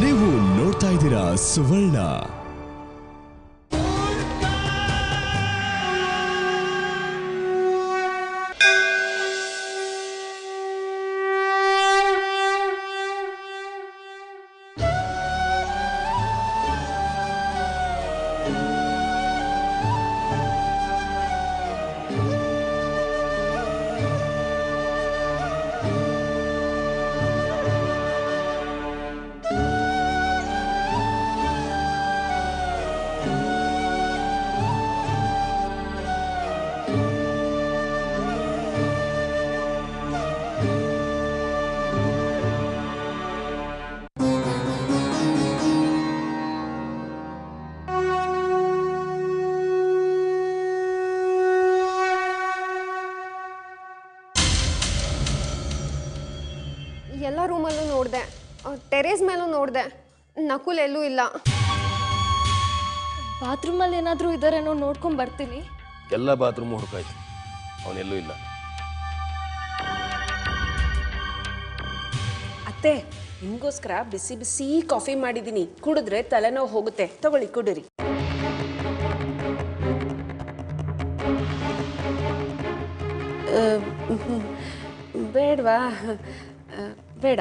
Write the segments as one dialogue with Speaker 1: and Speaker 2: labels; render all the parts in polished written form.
Speaker 1: ನೀವು ನೋಡ್ತಾ ಇದ್ದೀರಾ ಸುವರ್ಣ.
Speaker 2: ಎಲ್ಲ ರೂಮಲ್ಲೂ ನೋಡಿದೆ, ಟೆರೇಸ್ ಮೇಲೂ ನೋಡಿದೆ, ನಕುಲ್ ಎಲ್ಲೂ ಇಲ್ಲ.
Speaker 3: ಬಾತ್ರೂಮಲ್ಲಿ ಏನಾದರೂ ಇದ್ದಾರೇನೋ ನೋಡ್ಕೊಂಡು ಬರ್ತೀನಿ.
Speaker 4: ಎಲ್ಲ ಬಾತ್ರೂಮ್ ಹುಡುಕಾಯ್ತು, ಅವನೆಲ್ಲೂ ಇಲ್ಲ.
Speaker 5: ಅತ್ತೆ, ನಿಮಗೋಸ್ಕರ ಬಿಸಿ ಬಿಸಿ ಕಾಫಿ ಮಾಡಿದ್ದೀನಿ. ಕುಡಿದ್ರೆ ತಲೆನೋವು ಹೋಗುತ್ತೆ. ತಗೊಳ್ಳಿ, ಕುಡಿರಿ. ಬೇಡವಾ? ಬೇಡ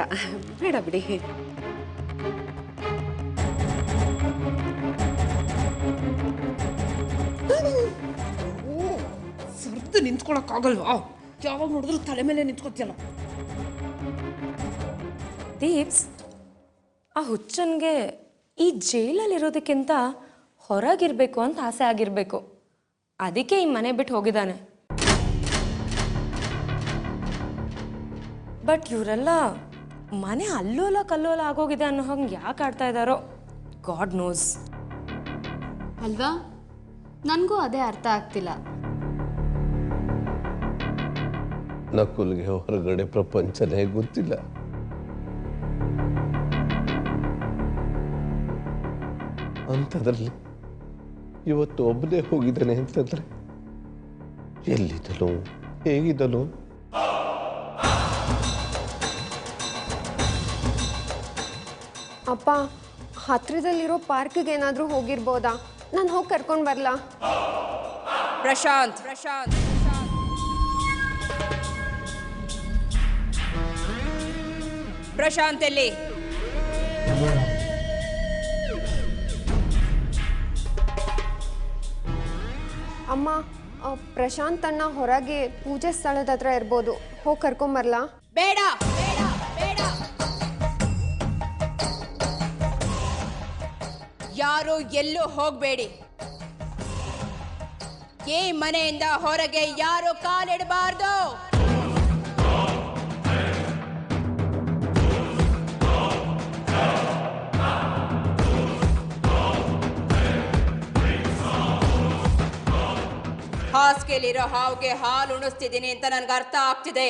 Speaker 5: ಬೇಡ ಬಿಡಿ. ಸರ್ದು ನಿಂತ್ಕೊಳಕ್ಕಾಗಲ್ವಾ? ಯಾವಾಗ ನೋಡಿದ್ರು ತಲೆ ಮೇಲೆ ನಿಂತ್ಕೊತಿಯಲ್ಲ.
Speaker 3: ದೀಪ್ಸ್, ಆ ಹುಚ್ಚನ್ಗೆ ಈ ಜೈಲಲ್ಲಿರೋದಕ್ಕಿಂತ ಹೊರಗಿರಬೇಕು ಅಂತ ಆಸೆ ಆಗಿರಬೇಕು. ಅದಕ್ಕೆ ಈ ಮನೆ ಬಿಟ್ಟು ಹೋಗಿದ್ದಾನೆ. ಬಟ್ ಇವರೆಲ್ಲ ಮನೆ ಅಲ್ಲೋಲ ಕಲ್ಲೋಲ ಆಗೋಗಿದೆ ಅನ್ನೋ ಹಂಗೆ ಯಾಕೆ ಆಡ್ತಾ ಇದ್ದಾರೋ ಗಾಡ್ ನೋಸ್
Speaker 6: ಅಲ್ವಾ? ನನಗೂ ಅದೇ ಅರ್ಥ ಆಗ್ತಿಲ್ಲ.
Speaker 4: ನಕುಲ್ಗೆ ಹೊರಗಡೆ ಪ್ರಪಂಚನೇ ಗೊತ್ತಿಲ್ಲ. ಅಂಥದ್ರಲ್ಲಿ ಇವತ್ತು ಒಬ್ಬನೇ ಹೋಗಿದ್ದಾನೆ ಅಂತಂದ್ರೆ ಎಲ್ಲಿದ್ದನು, ಹೇಗಿದ್ದನು?
Speaker 2: ಅಪ್ಪ, ಹತ್ರದಲ್ಲಿರೋ ಪಾರ್ಕ್ಗೆ ಏನಾದರೂ ಹೋಗಿರ್ಬೋದಾ? ನಾನು ಹೋಗಿ ಕರ್ಕೊಂಡು ಬರಲಾ?
Speaker 5: ಪ್ರಶಾಂತ್, ಪ್ರಶಾಂತ್ ಎಲ್ಲಿ?
Speaker 2: ಅಮ್ಮ, ಪ್ರಶಾಂತ್ ಅಣ್ಣ ಹೊರಗೆ ಪೂಜೆ ಸ್ಥಳದ ಹತ್ರ ಇರ್ಬೋದು. ಹೋಗಿ ಕರ್ಕೊಂಬರ್ಲಾ?
Speaker 5: ಬೇಡ ಬೇಡ ಬೇಡ. ಯಾರು ಎಲ್ಲೂ ಹೋಗಬೇಡಿ. ಈ ಮನೆಯಿಂದ ಹೊರಗೆ ಯಾರು ಕಾಲಿಡಬಾರ್ದು. ಹಾಸಿಗೆಲಿರೋ ಹಾವಿಗೆ ಹಾಲು ಉಣಿಸ್ತಿದ್ದೀನಿ ಅಂತ ನನ್ಗೆ ಅರ್ಥ ಆಗ್ತಿದೆ.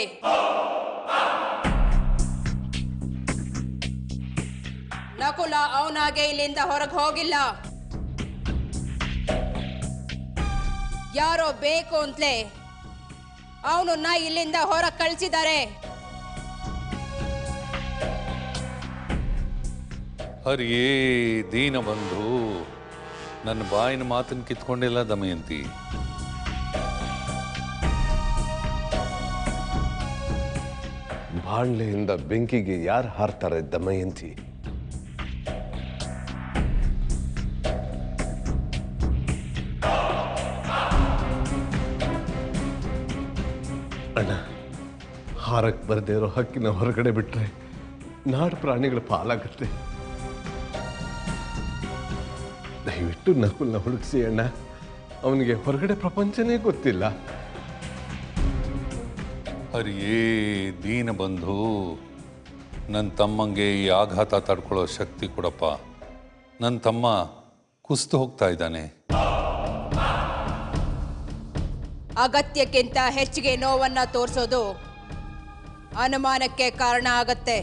Speaker 5: ನಕುಲ ಅವನಾಗೆ ಇಲ್ಲಿಂದ ಹೊರಗೆ ಹೋಗಿಲ್ಲ. ಯಾರೋ ಬೇಕು ಅಂತಲೇ ಅವನನ್ನ ಇಲ್ಲಿಂದ ಹೊರಗೆ ಕಳಿಸಿದ್ದಾರೆ.
Speaker 7: ಹರಿಯೇ ದೀನ ಬಂಧು, ನನ್ನ ಬಾಯಿನ ಮಾತನ್ನು ಕಿತ್ಕೊಂಡಿಲ್ಲ ದಮಯಂತಿ.
Speaker 4: ಬಾಣ್ಲೆಯಿಂದ ಬೆಂಕಿಗೆ ಯಾರು ಹಾರ್ತಾರೆ ದಮಯಂತಿ? ಅಣ್ಣ, ಹಾರಕ್ಕೆ ಬರದೇ ಇರೋ ಹಕ್ಕಿನ ಹೊರಗಡೆ ಬಿಟ್ರೆ ನಾಡು ಪ್ರಾಣಿಗಳ ಪಾಲಾಗುತ್ತೆ. ದಯವಿಟ್ಟು ನಕುಲ್ನ ಹುಡುಕಿಸಿ ಅಣ್ಣ. ಅವನಿಗೆ ಹೊರಗಡೆ ಪ್ರಪಂಚನೇ ಗೊತ್ತಿಲ್ಲ.
Speaker 7: ಹರಿಯೇ ದೀನ ಬಂಧು, ನನ್ನ ತಮ್ಮಂಗೆ ಈ ಆಘಾತ ತಡ್ಕೊಳ್ಳೋ ಶಕ್ತಿ ಕೊಡಪ್ಪ. ನನ್ನ ತಮ್ಮ ಕುಸ್ತು ಹೋಗ್ತಾ ಇದ್ದಾನೆ.
Speaker 5: ಅಗತ್ಯಕ್ಕಿಂತ ಹೆಚ್ಚಿಗೆ ನೋವನ್ನ ತೋರಿಸೋದು ಅನುಮಾನಕ್ಕೆ ಕಾರಣ ಆಗತ್ತೆ.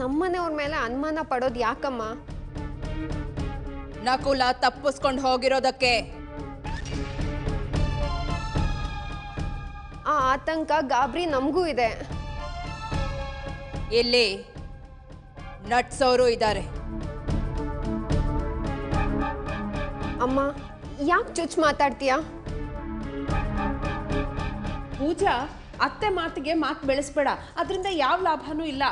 Speaker 2: ನಮ್ಮನೆಯವ್ರ ಮೇಲೆ ಅನುಮಾನ ಪಡೋದು ಯಾಕಮ್ಮ?
Speaker 8: ನಕುಲ ತಪ್ಪಿಸ್ಕೊಂಡು ಹೋಗಿರೋದಕ್ಕೆ.
Speaker 2: ಆ ಆತಂಕ ಗಾಬರಿ ನಮಗೂ ಇದೆ.
Speaker 8: ಇಲ್ಲಿ ನಟ್ಸೋರು ಇದ್ದಾರೆ.
Speaker 2: ಅಮ್ಮ ಯಾಕೆ ಚುಚ್ಚು ಮಾತಾಡ್ತೀಯಾ?
Speaker 5: ಪೂಜಾ, ಅತ್ತೆ ಮಾತಿಗೆ ಮಾತು ಬೆಳೆಸ್ಬೇಡ, ಅದರಿಂದ ಯಾವ ಲಾಭನೂ ಇಲ್ಲ.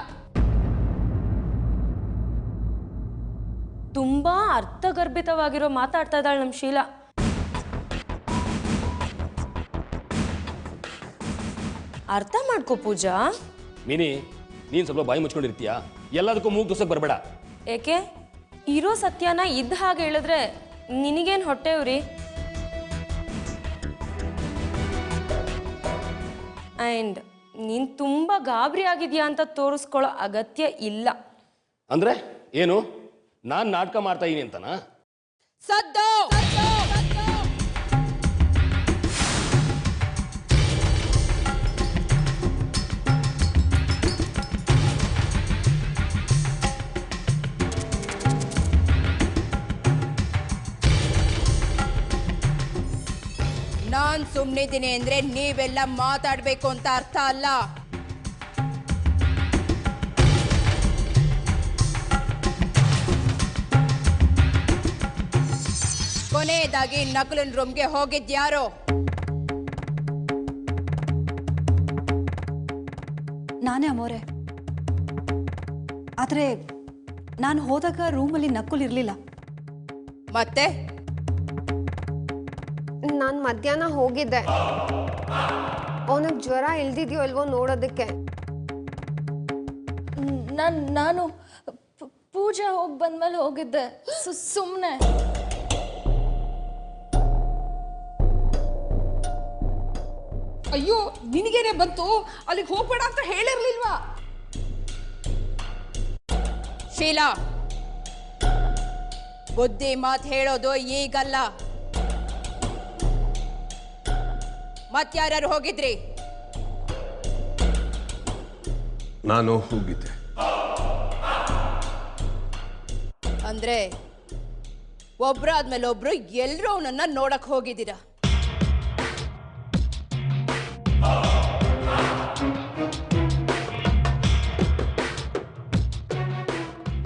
Speaker 3: ತುಂಬಾ ಅರ್ಥಗರ್ಭಿತವಾಗಿರೋ ಮಾತಾಡ್ತಾ ಇದ್ದಾಳೆ ನಮ್ಮ ಶೀಲಾ. ಅರ್ಥ ಮಾಡ್ಕೋ ಪೂಜಾ.
Speaker 9: ಮಿನಿ, ನೀನು ಸ್ವಲ್ಪ ಬಾಯಿ ಮುಚ್ಕೊಂಡಿರ್ತೀಯಾ? ಎಲ್ಲದಕ್ಕೂ ಮೂಗು ದೋಸಕ್ಕೆ ಬರಬೇಡ.
Speaker 3: ಏಕೆ? ಇರೋ ಸತ್ಯನ ಇದ್ದ ಹಾಗೆ ಹೇಳಿದ್ರೆ ನಿನಗೇನು ಹೊಟ್ಟೆ ಉರಿ? ಆ್ಯಂಡ್ ನೀನು ತುಂಬ ಗಾಬರಿ ಆಗಿದೆಯಾ ಅಂತ ತೋರಿಸ್ಕೊಳ್ಳೋ ಅಗತ್ಯ ಇಲ್ಲ.
Speaker 9: ಅಂದ್ರೆ ಏನು? ನಾನು ನಾಟಕ ಮಾಡ್ತಾ ಇದೀನಿ ಅಂತನಾ?
Speaker 8: ಸದ್ದು! ನಾನ್ ಸುಮ್ಮನಿದ್ದೀನಿ ಅಂದ್ರೆ ನೀವೆಲ್ಲ ಮಾತಾಡ್ಬೇಕು ಅಂತ ಅರ್ಥ ಅಲ್ಲ. ಕೊನೆಯದಾಗಿ ನಕುಲನ್ ರೂಮ್ಗೆ ಹೋಗಿದ್ಯಾರೋ?
Speaker 10: ನಾನೇ ಅಮೋರೆ. ಆದರೆ ನಾನು ಹೋದಾಗ ರೂಮಲ್ಲಿ ನಕುಲ್ ಇರಲಿಲ್ಲ.
Speaker 8: ಮತ್ತೆ
Speaker 2: ನಾನು ಮಧ್ಯಾಹ್ನ ಹೋಗಿದ್ದೆ ಅವನಿಗೆ ಜ್ವರ ಇಲ್ದಿದ್ಯೋ ಇಲ್ವೋ ನೋಡೋದಕ್ಕೆ.
Speaker 6: ನಾನು ಪೂಜೆ ಹೋಗಿ ಬಂದ್ಮೇಲೆ ಹೋಗಿದ್ದೆ. ಸುಮ್ಮನೆ.
Speaker 5: ಅಯ್ಯೋ, ನಿನಗೇನೆ ಬಂತು? ಅಲ್ಲಿಗೆ ಹೋಗ್ಬೇಡ ಅಂತ ಹೇಳಿರ್ಲಿಲ್ವಾ?
Speaker 8: ಶೀಲಾ, ಬುದ್ಧಿ ಮಾತು ಹೇಳೋದು ಈಗಲ್ಲ. ಮತ್ಯಾರು ಹೋಗಿದ್ರಿ?
Speaker 4: ನಾನು ಹೋಗಿದ್ದೆ.
Speaker 8: ಅಂದ್ರೆ ಒಬ್ರಾದ್ಮೇಲೆ ಒಬ್ರು ಎಲ್ಲರೂ ಅವನನ್ನ ನೋಡಕ್ ಹೋಗಿದ್ದೀರಾ.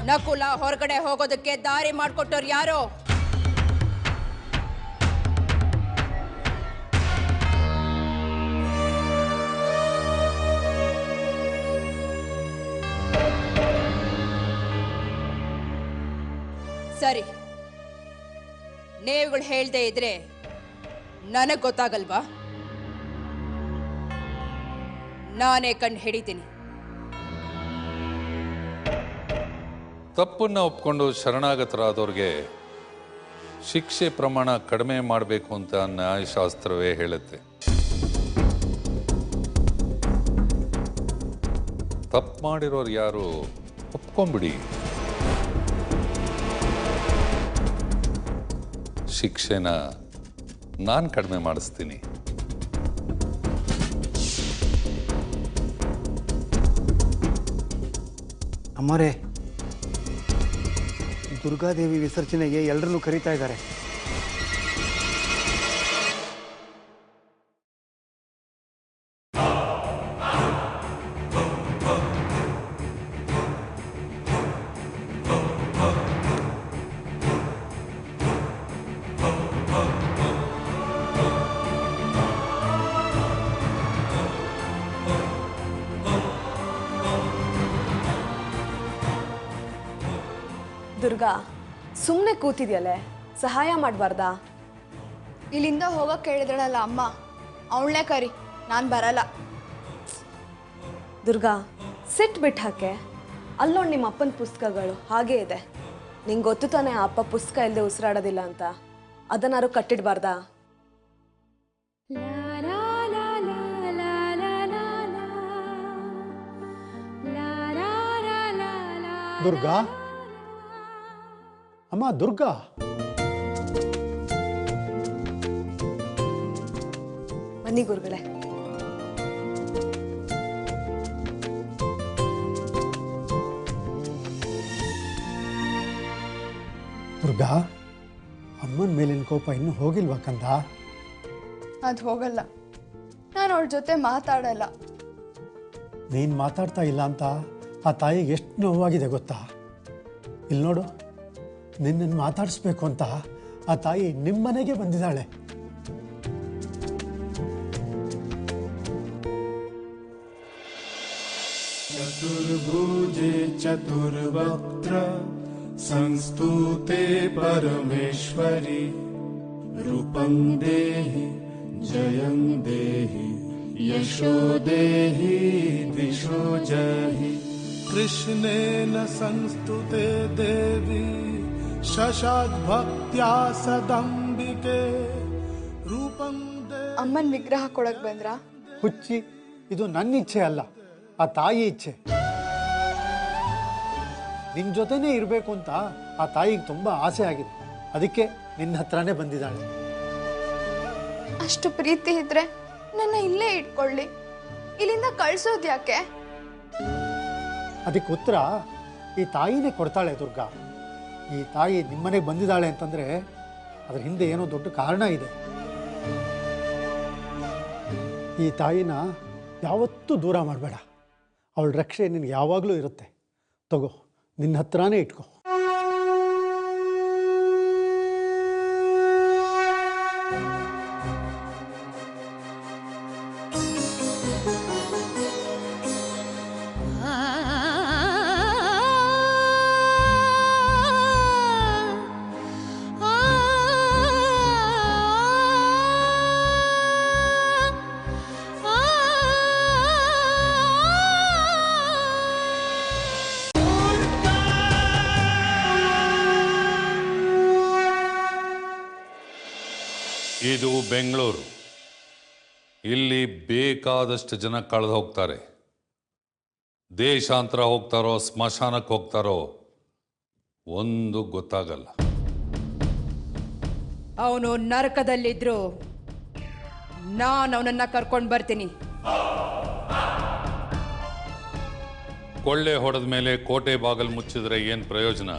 Speaker 8: ನಕುಲ ಹೊರಗಡೆ ಹೋಗೋದಕ್ಕೆ ದಾರಿ ಮಾಡ್ಕೊಟ್ಟವ್ರು ಯಾರೋ? ಸರಿ, ನೀವುಗಳು ಹೇಳ್ದೆ ಇದ್ರೆ ನನಗ್ ಗೊತ್ತಾಗಲ್ವಾ? ನಾನೇ ಕಂಡು ಹಿಡಿತೀನಿ.
Speaker 7: ತಪ್ಪನ್ನು ಒಪ್ಕೊಂಡು ಶರಣಾಗತರಾದವ್ರಿಗೆ ಶಿಕ್ಷೆ ಪ್ರಮಾಣ ಕಡಿಮೆ ಮಾಡಬೇಕು ಅಂತ ನ್ಯಾಯಶಾಸ್ತ್ರವೇ ಹೇಳುತ್ತೆ. ತಪ್ಪು ಮಾಡಿರೋರು ಯಾರು ಒಪ್ಕೊಂಬಿಡಿ, ಶಿಕ್ಷೆನ ನಾನು ಕಡಿಮೆ ಮಾಡಿಸ್ತೀನಿ.
Speaker 11: ಅಮ್ಮರೇ, ದುರ್ಗಾದೇವಿ ವಿಸರ್ಜನೆಗೆ ಎಲ್ಲರನ್ನೂ ಕರೀತಾ ಇದ್ದಾರೆ.
Speaker 10: ದುರ್ಗಾ, ಸುಮ್ಮನೆ ಕೂತಿದ್ಯಲ್ಲೇ, ಸಹಾಯ ಮಾಡಬಾರ್ದಾ?
Speaker 6: ಇಲ್ಲಿಂದ ಹೋಗಕ್ಕೆ ಹೇಳಿದಳಲ್ಲ ಅಮ್ಮ, ಅವಳನ್ನೇ ಕರಿ, ನಾನು ಬರಲ್ಲ.
Speaker 10: ದುರ್ಗಾ, ಸಿಟ್ಟು ಬಿಟ್ಟು ಹಾಕೆ. ಅಲ್ಲೋಣ ನಿಮ್ಮ ಅಪ್ಪನ ಪುಸ್ತಕಗಳು ಹಾಗೇ ಇದೆ. ನಿಂಗೆ ಗೊತ್ತು ತಾನೇ ಆ ಅಪ್ಪ ಪುಸ್ತಕ ಇಲ್ಲದೆ ಉಸಿರಾಡೋದಿಲ್ಲ ಅಂತ. ಅದನ್ನಾರು ಕಟ್ಟಿಡಬಾರ್ದಾ?
Speaker 11: ದುರ್ಗಾ, ಅಮ್ಮ ದುರ್ಗಾ,
Speaker 10: ಬನ್ನಿ ಗುರುಗಳೇ.
Speaker 11: ದುರ್ಗಾ, ಮೇಲಿನ ಕೋಪ ಇನ್ನೂ ಹೋಗಿಲ್ವಾ ಕಂದ?
Speaker 6: ಅದು ಹೋಗಲ್ಲ. ನಾನು ಅವಳ ಜೊತೆ ಮಾತಾಡಲ್ಲ.
Speaker 11: ನೀನು ಮಾತಾಡ್ತಾ ಇಲ್ಲ ಅಂತ ಆ ತಾಯಿಗೆ ಎಷ್ಟು ನೋವಾಗಿದೆ ಗೊತ್ತಾ? ಇಲ್ಲಿ ನೋಡು, ನಿನ್ನನ್ನು ಮಾತಾಡಿಸ್ಬೇಕು ಅಂತ ಆ ತಾಯಿ ನಿಮ್ಮನೆಗೆ ಬಂದಿದ್ದಾಳೆ.
Speaker 1: ಚತುರ್ಭುಜೆ ಚತುರ್ವಕ್ತ್ರ ಸಂಸ್ತೂತೆ ಪರಮೇಶ್ವರಿ ರೂಪಂ ದೇಹಿ ಜಯಂ ದೇಹಿ ಯಶೋ ದೇಹಿ ದಿಶೋ ಜಹಿ ಕೃಷ್ಣೇನ ಸಂಸ್ತುತೆ ದೇವಿ ಶಶಾದ್ ಭಕ್ತ್ಯಾ ಸದಂಬಿಕೆ ರೂಪಂ ದೇಹಿ.
Speaker 6: ಅಮ್ಮನ ವಿಗ್ರಹ ಕೊಡಕ್ ಬಂದ್ರ?
Speaker 11: ಹುಚ್ಚಿ, ಇದು ನನ್ನ ಇಚ್ಛೆ ಅಲ್ಲ, ಆ ತಾಯಿ ಇಚ್ಛೆ. ನಿನ್ನ ಜೊತೆನೇ ಇರಬೇಕು ಅಂತ ಆ ತಾಯಿಗೆ ತುಂಬ ಆಸೆ ಆಗಿದೆ. ಅದಕ್ಕೆ ನಿನ್ನ ಹತ್ರನೇ ಬಂದಿದ್ದಾಳೆ.
Speaker 6: ಅಷ್ಟು ಪ್ರೀತಿ ಇದ್ರೆ ನನ್ನ ಇಲ್ಲೇ ಇಟ್ಕೊಳ್ಳಿ, ಇಲ್ಲಿಂದ ಕಳ್ಸೋದು ಯಾಕೆ?
Speaker 11: ಅದಕ್ಕೆ ಉತ್ತರ ಈ ತಾಯಿನೇ ಕೊಡ್ತಾಳೆ ದುರ್ಗಾ. ಈ ತಾಯಿ ನಿಮ್ಮನೆಗೆ ಬಂದಿದ್ದಾಳೆ ಅಂತಂದರೆ ಅದ್ರ ಹಿಂದೆ ಏನೋ ದೊಡ್ಡ ಕಾರಣ ಇದೆ. ಈ ತಾಯಿನ ಯಾವತ್ತೂ ದೂರ ಮಾಡಬೇಡ. ಅವಳ ರಕ್ಷೆ ನಿನಗೆ ಯಾವಾಗಲೂ ಇರುತ್ತೆ. ತಗೋ, ನಿನ್ನ ಹತ್ರನೇ ಇಟ್ಕೋ.
Speaker 7: ಇದು ಬೆಂಗಳೂರು. ಇಲ್ಲಿ ಬೇಕಾದಷ್ಟು ಜನ ಕಳೆದು ಹೋಗ್ತಾರೆ. ದೇಶಾಂತರ ಹೋಗ್ತಾರೋ, ಸ್ಮಶಾನಕ್ಕೆ ಹೋಗ್ತಾರೋ ಒಂದು ಗೊತ್ತಾಗಲ್ಲ.
Speaker 8: ಅವನು ನರಕದಲ್ಲಿದ್ರು ನಾನು ಅವನನ್ನ ಕರ್ಕೊಂಡು ಬರ್ತೀನಿ.
Speaker 7: ಕೊಳ್ಳೆ ಹೊಡೆದ ಮೇಲೆ ಕೋಟೆ ಬಾಗಲು ಮುಚ್ಚಿದ್ರೆ ಏನು ಪ್ರಯೋಜನ?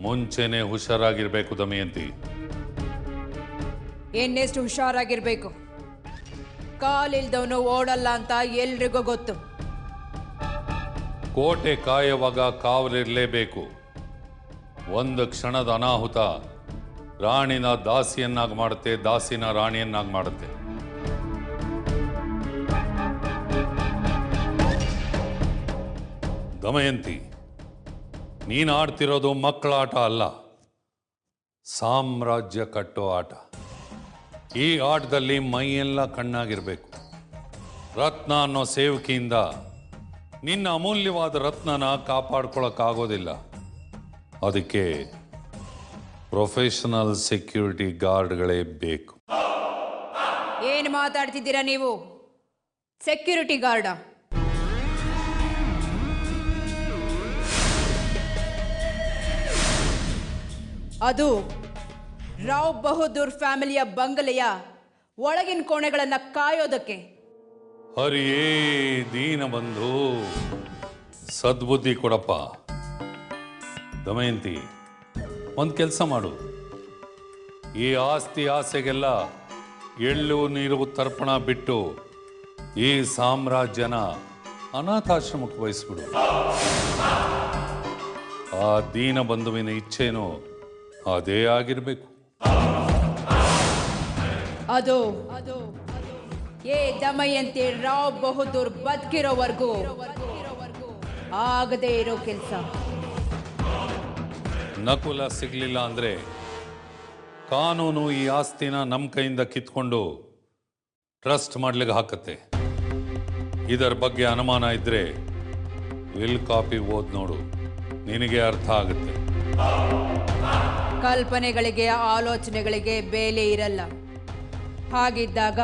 Speaker 7: ಮುಂಚೆನೆ ಹುಷಾರಾಗಿರ್ಬೇಕು ದಮಯಂತಿ.
Speaker 8: ಇನ್ನೆಷ್ಟು ಹುಷಾರಾಗಿರ್ಬೇಕು. ಕಾಲಿಲ್ದವನು ಓಡಲ್ಲ ಅಂತ ಎಲ್ರಿಗೂ ಗೊತ್ತು.
Speaker 7: ಕೋಟೆ ಕಾಯುವಾಗ ಕಾವಲಿರಲೇಬೇಕು. ಒಂದು ಕ್ಷಣದ ಅನಾಹುತ ರಾಣಿನ ದಾಸಿಯನ್ನಾಗಿ ಮಾಡುತ್ತೆ, ದಾಸಿನ ರಾಣಿಯನ್ನಾಗಿ ಮಾಡುತ್ತೆ. ದಮಯಂತಿ, ನೀನು ಆಡ್ತಿರೋದು ಮಕ್ಕಳ ಆಟ ಅಲ್ಲ, ಸಾಮ್ರಾಜ್ಯ ಕಟ್ಟೋ ಆಟ. ಈ ಆಟದಲ್ಲಿ ಮೈಯೆಲ್ಲ ಕಣ್ಣಾಗಿರ್ಬೇಕು. ರತ್ನ ಅನ್ನೋ ಸೇವಕಿಯಿಂದ ನಿನ್ನ ಅಮೂಲ್ಯವಾದ ರತ್ನನ ಕಾಪಾಡ್ಕೊಳಕ್ಕಾಗೋದಿಲ್ಲ. ಅದಕ್ಕೆ ಪ್ರೊಫೆಷನಲ್ ಸೆಕ್ಯೂರಿಟಿ ಗಾರ್ಡ್ಗಳೇ ಬೇಕು.
Speaker 8: ಏನು ಮಾತಾಡ್ತಿದ್ದೀರಾ ನೀವು? Security guard? ಅದು ರಾವ್ ಬಹದ್ದೂರ್ ಫ್ಯಾಮಿಲಿಯ ಬಂಗಲೆಯ ಒಳಗಿನ ಕೋಣೆಗಳನ್ನ ಕಾಯೋದಕ್ಕೆ.
Speaker 7: ಹರಿಯೇ ದೀನ ಬಂಧು, ಸದ್ಬುದ್ಧಿ ಕೊಡಪ್ಪ. ದಮಯಂತಿ, ಒಂದು ಕೆಲಸ ಮಾಡು. ಈ ಆಸ್ತಿ ಆಸೆಗೆಲ್ಲ ಎಳ್ಳು ನೀರು ತರ್ಪಣ ಬಿಟ್ಟು ಈ ಸಾಮ್ರಾಜ್ಯನ ಅನಾಥಾಶ್ರಮಕ್ಕೆ ವಹಿಸ್ಬಿಡು. ಆ ದೀನ ಬಂಧುವಿನ ಇಚ್ಛೆನೂ ಅದೇ ಆಗಿರಬೇಕು.
Speaker 8: ಅದು ಏ ದಮಯಂತಿ ರಾವ್ ಬಹದ್ದೂರ್ ಬದುಕಿರೋವರೆಗೂ ಆಗದೇ ಇರೋ ಕೆಲಸ.
Speaker 7: ನಕುಲ ಸಿಗ್ಲಿಲ್ಲ ಅಂದ್ರೆ ಕಾನೂನು ಈ ಆಸ್ತಿನ ನಮ್ಮ ಕೈಯಿಂದ ಕಿತ್ಕೊಂಡು ಟ್ರಸ್ಟ್ ಮಾಡ್ಲಿಕ್ಕೆ ಹಾಕತ್ತೆ. ಇದರ ಬಗ್ಗೆ ಅನುಮಾನ ಇದ್ರೆ ವಿಲ್ ಕಾಪಿ ಓದ್ ನೋಡು, ನಿನಗೆ ಅರ್ಥ ಆಗುತ್ತೆ.
Speaker 8: ಕಲ್ಪನೆಗಳಿಗೆ ಆಲೋಚನೆಗಳಿಗೆ ಬೆಲೆ ಇರಲ್ಲ. ಹಾಗಿದ್ದಾಗ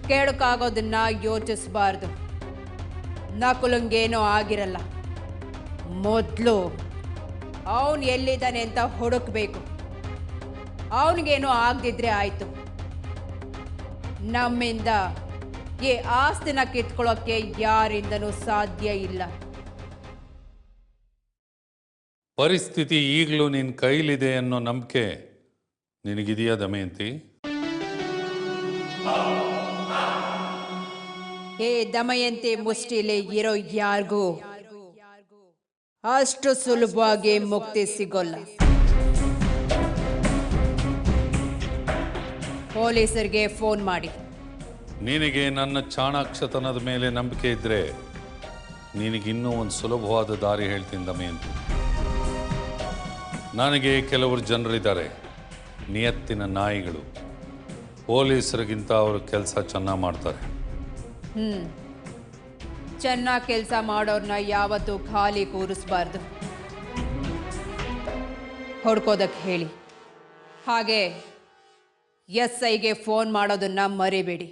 Speaker 8: ಕೆಡುಕಾಗೋದನ್ನ ಯೋಚಿಸಬಾರ್ದು. ನಕುಲಂಗೇನೋ ಆಗಿರಲ್ಲ. ಮೊದಲು ಅವನು ಎಲ್ಲಿದ್ದಾನೆ ಅಂತ ಹುಡುಕ್ಬೇಕು. ಅವನಿಗೇನೋ ಆಗದಿದ್ರೆ ಆಯ್ತು. ನಮ್ಮಿಂದ ಈ ಆಸ್ತಿನ ಕಿತ್ಕೊಳ್ಳೋಕ್ಕೆ ಯಾರಿಂದನೂ ಸಾಧ್ಯ ಇಲ್ಲ.
Speaker 7: ಪರಿಸ್ಥಿತಿ ಈಗಲೂ ನಿನ್ನ ಕೈಲಿದೆ ಅನ್ನೋ ನಂಬಿಕೆ ನಿನಗಿದೆಯಾ ದಮಯಂತಿ?
Speaker 8: ಏ ದಮಯಂತಿ ಮುಷ್ಟಿಲಿ ಇರೋ ಯಾರಿಗೂ ಅಷ್ಟು ಸುಲಭವಾಗಿ ಮುಕ್ತಿ ಸಿಗೋಲ್ಲ. ಪೊಲೀಸರಿಗೆ ಫೋನ್ ಮಾಡಿ.
Speaker 7: ನಿನಗೆ ನನ್ನ ಚಾಣಾಕ್ಷತನದ ಮೇಲೆ ನಂಬಿಕೆ ಇದ್ದರೆ ನಿನಗಿನ್ನೂ ಒಂದು ಸುಲಭವಾದ ದಾರಿ ಹೇಳ್ತೀನಿ ದಮಯಂತಿ. ನನಗೆ ಕೆಲವರು ಜನರಿದ್ದಾರೆ, ನಿಯತ್ತಿನ ನಾಯಿಗಳು. ಪೊಲೀಸರಿಗಿಂತ ಅವರು ಕೆಲಸ ಚೆನ್ನಾಗಿ ಮಾಡ್ತಾರೆ.
Speaker 8: ಚೆನ್ನಾಗಿ ಕೆಲಸ ಮಾಡೋರ್ನ ಯಾವತ್ತೂ ಖಾಲಿ ಕೂರಿಸ್ಬಾರ್ದು. ಹೊಡ್ಕೋದಕ್ಕೆ ಹೇಳಿ. ಹಾಗೆ SIಗೆ ಫೋನ್ ಮಾಡೋದನ್ನ ಮರಿಬೇಡಿ.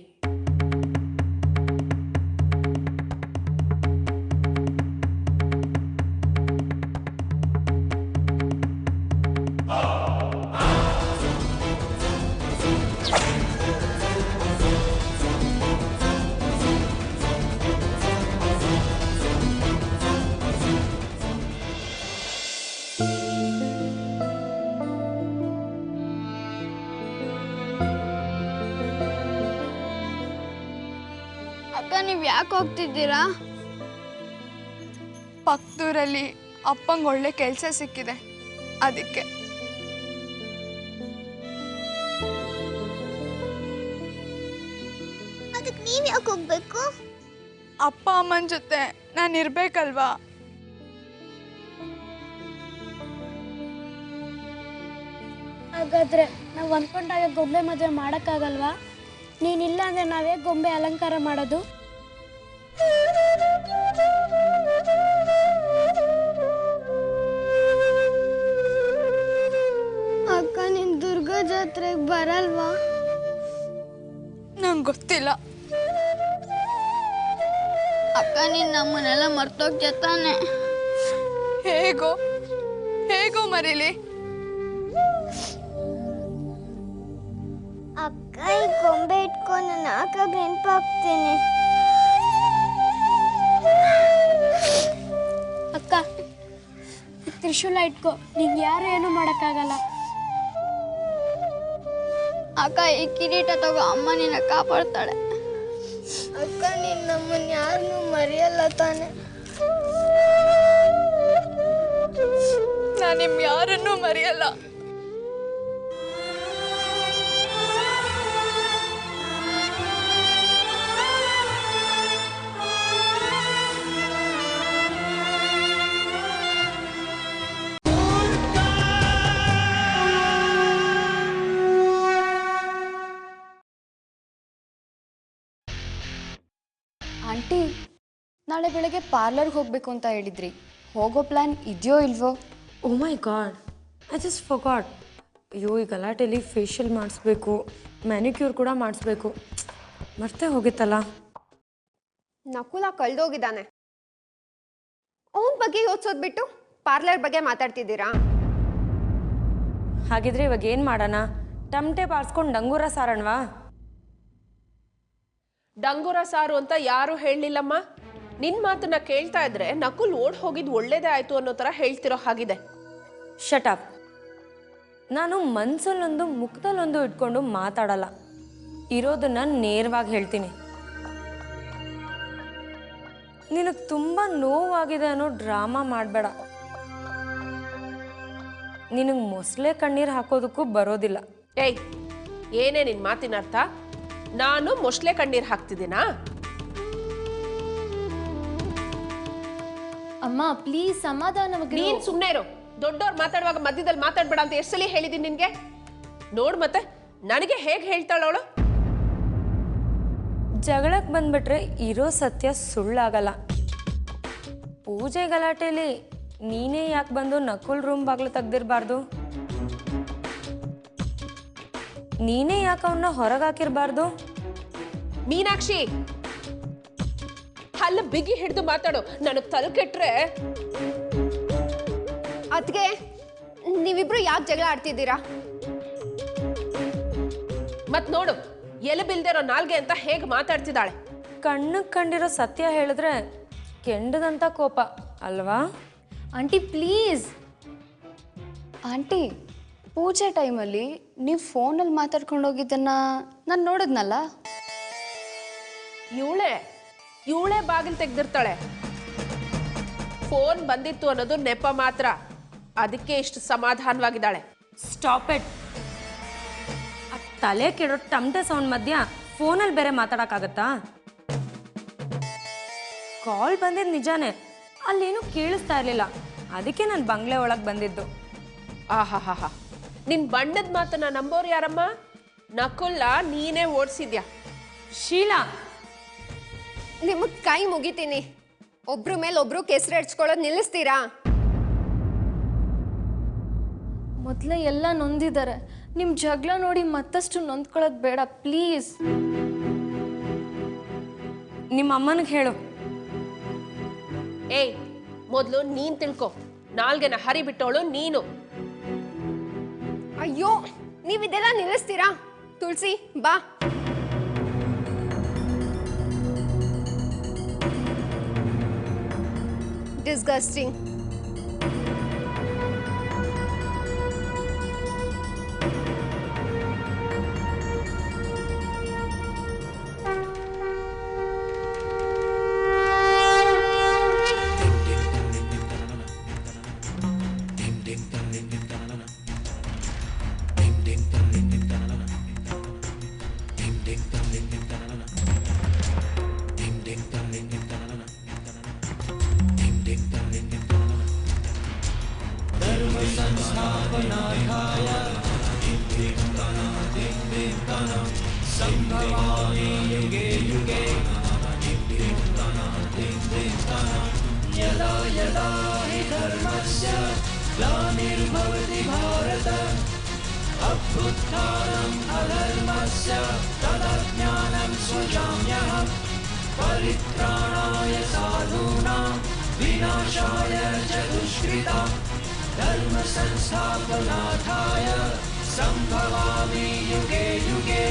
Speaker 6: ಅಕ್ಕ ನೀವು ಯಾಕೆ ಹೋಗ್ತಿದ್ದೀರಾ? ಪಕ್ಕದೂರಲ್ಲಿ ಅಪ್ಪಂಗೆ ಒಳ್ಳೆ ಕೆಲಸ ಸಿಕ್ಕಿದೆ, ಅದಕ್ಕೆ.
Speaker 12: ಅದಕ್ಕೆ ನೀವು ಯಾಕೆ ಹೋಗ್ಬೇಕು?
Speaker 6: ಅಪ್ಪ ಅಮ್ಮನ ಜೊತೆ ನಾನು ಇರ್ಬೇಕಲ್ವಾ?
Speaker 12: ಹಾಗಾದ್ರೆ ನಾವು ಅಂದ್ಕೊಂಡಾಗ ಗೊಂಬೆ ಮದುವೆ ಮಾಡೋಕ್ಕಾಗಲ್ವಾ? ನೀನಿಲ್ಲ ಅಂದ್ರೆ ನಾವೇ ಗೊಂಬೆ ಅಲಂಕಾರ ಮಾಡೋದು? ಅಕ್ಕ ನೀನ್ ದುರ್ಗಾ ಜಾತ್ರೆಗೆ ಬರಲ್ವಾ?
Speaker 6: ನಂಗೆ ಗೊತ್ತಿಲ್ಲ.
Speaker 12: ಅಕ್ಕ ನೀನ್ ನಮ್ಮನ್ನೆಲ್ಲ ಮರ್ತೋಗ್ತೀಯ ತಾನೆ?
Speaker 6: ಹೇಗೋ ಮರೀಲಿ.
Speaker 12: ಅಕ್ಕ ಈ ಗೊಂಬೆ ಇಟ್ಕೊಂಡು ನಾನು ಆಗಾಗ ನೆನಪಾಗ್ತೀನಿ. ಅಕ್ಕ ತ್ರಿಶೂಲ ಇಟ್ಕೋ, ನಿಂಗೆ ಯಾರು ಏನು ಮಾಡೋಕ್ಕಾಗಲ್ಲ.
Speaker 6: ಅಕ್ಕ ಈ ಕಿರೀಟ ತಗೋ, ಅಮ್ಮ ನಿನ್ನ ಕಾಪಾಡ್ತಾಳೆ.
Speaker 12: ಅಕ್ಕ ನೀನ್ ನಮ್ಮನ್ನ ಯಾರನ್ನೂ ಮರೆಯಲ್ಲ ತಾನೆ?
Speaker 6: ನಾನು ನಿಮ್ ಯಾರನ್ನೂ ಮರೆಯಲ್ಲ.
Speaker 2: ಆಂಟಿ, ನಾಳೆ ಬೆಳಗ್ಗೆ ಪಾರ್ಲರ್ಗೆ ಹೋಗಬೇಕು ಅಂತ ಹೇಳಿದ್ರಿ. ಹೋಗೋ ಪ್ಲ್ಯಾನ್ ಇದೆಯೋ ಇಲ್ವೋ?
Speaker 3: ಓ ಮೈ ಗಾಡ್, ಐ ಜಸ್ಟ್ ಫಾರ್ಗಾಟ್. ಅಯ್ಯೋ, ಈ ಗಲಾಟೆಲಿ ಫೇಶಿಯಲ್ ಮಾಡಿಸ್ಬೇಕು, ಮ್ಯಾನಿಕ್ಯೂರ್ ಕೂಡ ಮಾಡಿಸ್ಬೇಕು. ಮರ್ತೇ ಹೋಗಿತ್ತಲ್ಲ.
Speaker 2: ನಕುಲ ಕಳೆದೋಗಿದ್ದಾನೆ. ಅವನ ಬಗ್ಗೆ ಯೋಚಿಸೋದು ಬಿಟ್ಟು ಪಾರ್ಲರ್ ಬಗ್ಗೆ ಮಾತಾಡ್ತಿದ್ದೀರಾ?
Speaker 3: ಹಾಗಿದ್ರೆ ಇವಾಗ ಏನು ಮಾಡೋಣ? ಟಮಟೆ ಬಾರಿಸ್ಕೊಂಡು ಡಂಗೂರ ಸಾರಣವಾ?
Speaker 5: ಡಂಗೂರ ಸಾರು ಅಂತ ಯಾರು ಹೇಳಲಿಲ್ಲಮ್ಮ. ನಿನ್ನ ಮಾತನ್ನ ಕೇಳ್ತಾ ಇದ್ರೆ ನಕುಲ್ ಓಡ್ ಹೋಗಿದ್ದು ಒಳ್ಳೇದೇ ಆಯ್ತು ಅನ್ನೋ ಥರ ಹೇಳ್ತಿರೋ ಹಾಗಿದೆ.
Speaker 3: Shut up. ನಾನು ಮನಸ್ಸಲ್ಲೊಂದು ಮುಖದಲ್ಲೊಂದು ಇಟ್ಕೊಂಡು ಮಾತಾಡಲ್ಲ, ಇರೋದನ್ನ ನೇರವಾಗಿ ಹೇಳ್ತೀನಿ. ನಿನಗೆ ತುಂಬ ನೋವಾಗಿದೆ ಅನ್ನೋ ಡ್ರಾಮಾ ಮಾಡಬೇಡ. ನಿನಗೆ ಮೊಸಳೆ ಕಣ್ಣೀರು ಹಾಕೋದಕ್ಕೂ ಬರೋದಿಲ್ಲ.
Speaker 5: ಏಯ್, ಏನೇ ನಿನ್ನ ಮಾತಿನ ಅರ್ಥ? ನಾನು ಮೊಸಳೆ ಕಣ್ಣೀರು ಹಾಕ್ತಿದ್ದೀನಾ?
Speaker 12: ಅಮ್ಮ ಪ್ಲೀಸ್ ಸಮಾಧಾನವಾಗಿ.
Speaker 5: ನೀನ್ ಸುಮ್ಮನೆ ಇರು. ದೊಡ್ಡವ್ರು ಮಾತಾಡುವಾಗ ಮಧ್ಯದಲ್ಲಿ ಮಾತಾಡ್ಬೇಡ ಅಂತ ಎಷ್ಟು ಸಲ ಹೇಳಿದ್ದೀನಿ ನಿನ್ಗೆ? ನೋಡ್ ಮತ್ತೆ ನನಗೆ ಹೇಗೆ ಹೇಳ್ತಾಳವಳು?
Speaker 3: ಜಗಳಕ್ಕೆ ಬಂದ್ಬಿಟ್ರೆ ಇರೋ ಸತ್ಯ ಸುಳ್ಳಾಗಲ್ಲ. ಪೂಜೆ ಗಲಾಟೆಲಿ ನೀನೇ ಯಾಕೆ ಬಂದು ನಕುಲ್ ರೂಮ್ ಬಾಗ್ಲು ತೆಗ್ದಿರಬಾರ್ದು? ನೀನೇ ಯಾಕೆ ಅವನ್ನ ಹೊರಗಾಕಿರ್ಬಾರ್ದು?
Speaker 5: ಮೀನಾಕ್ಷಿ, ಹಲ್ಲ ಬಿಗಿ ಹಿಡಿದು ಮಾತಾಡು. ನನಗೆ ತಲೆ ಕೆಟ್ರೆ.
Speaker 2: ಅದಕ್ಕೆ ನೀವಿಬ್ರು ಯಾಕೆ ಜಗಳ ಆಡ್ತಿದ್ದೀರಾ?
Speaker 5: ಮತ್ ನೋಡು, ಎಲೆಬಿಲ್ದಿರೋ ನಾಲ್ಗೆ ಅಂತ ಹೇಗೆ ಮಾತಾಡ್ತಿದ್ದಾಳೆ.
Speaker 3: ಕಣ್ಣಿಗೆ ಕಂಡಿರೋ ಸತ್ಯ ಹೇಳಿದ್ರೆ ಕೆಂಡದಂತ ಕೋಪ ಅಲ್ವಾ?
Speaker 12: Aunty please.
Speaker 2: ಆಂಟಿ,
Speaker 6: ಪೂಜೆ ಟೈಮಲ್ಲಿ ನೀವು ಫೋನಲ್ಲಿ ಮಾತಾಡ್ಕೊಂಡು ಹೋಗಿದ್ದನ್ನ ನಾನು ನೋಡಿದ್ನಲ್ಲ.
Speaker 5: ಇವಳೇ ಬಾಗಿಲು ತೆಗ್ದಿರ್ತಾಳೆ. ಫೋನ್ ಬಂದಿತ್ತು ಅನ್ನೋದು ನೆಪ ಮಾತ್ರ. ಅದಕ್ಕೆ ಇಷ್ಟು ಸಮಾಧಾನವಾಗಿದ್ದಾಳೆ.
Speaker 3: Stop it. ತಲೆ ಕೆಡೋ ಟಮಟೆ ಸೌಂಡ್ ಮಧ್ಯ ಫೋನಲ್ಲಿ ಬೇರೆ ಮಾತಾಡೋಕ್ಕಾಗತ್ತಾ? ಕಾಲ್ ಬಂದಿದ್ದು ನಿಜಾನೇ, ಅಲ್ಲೇನೂ ಕೇಳಿಸ್ತಾ ಇರಲಿಲ್ಲ. ಅದಕ್ಕೆ ನಾನು ಬಂಗ್ಲೆ ಒಳಗೆ ಬಂದಿದ್ದು.
Speaker 5: ಆಹಾ, ನಿನ್ ಬಣ್ಣದ ಮಾತನ್ನ ನಂಬೋರು ಯಾರಮ್ಮ? ನಕುಲ್ಲ ನೀನೇ ಓಡಿಸಿದ್ಯಾ.
Speaker 3: ಶೀಲಾ,
Speaker 2: ನಿಮಗೆ ಕೈ ಮುಗಿತೀನಿ. ಒಬ್ರ ಮೇಲೆ ಒಬ್ರು ಕೆಸರು ಹಚ್ಕೊಳ್ಳೋದು ನಿಲ್ಲಿಸ್ತೀರಾ?
Speaker 12: ಮೊದಲೇ ಎಲ್ಲ ನೊಂದಿದ್ದಾರೆ. ನಿಮ್ಮ ಜಗಳ ನೋಡಿ ಮತ್ತಷ್ಟು ನೊಂದ್ಕೊಳ್ಳೋದು ಬೇಡ ಪ್ಲೀಸ್.
Speaker 3: ನಿಮ್ಮ ಅಮ್ಮನಿಗೆ ಹೇಳು.
Speaker 5: ಏಯ್, ಮೊದಲು ನೀನ್ ತಿಳ್ಕೊ. ನಾಲ್ಗೆನ ಹರಿ ಬಿಟ್ಟವಳು ನೀನು.
Speaker 2: ಅಯ್ಯೋ, ನೀವಿದೆಲ್ಲ ನಿಲ್ಲಿಸ್ತೀರಾ? ತುಳಸಿ ಬಾ. ಡಿಸ್ಗಸ್ಟಿಂಗ್.
Speaker 13: धर्म संस्थापनार्थाय संभवामि युगे युगे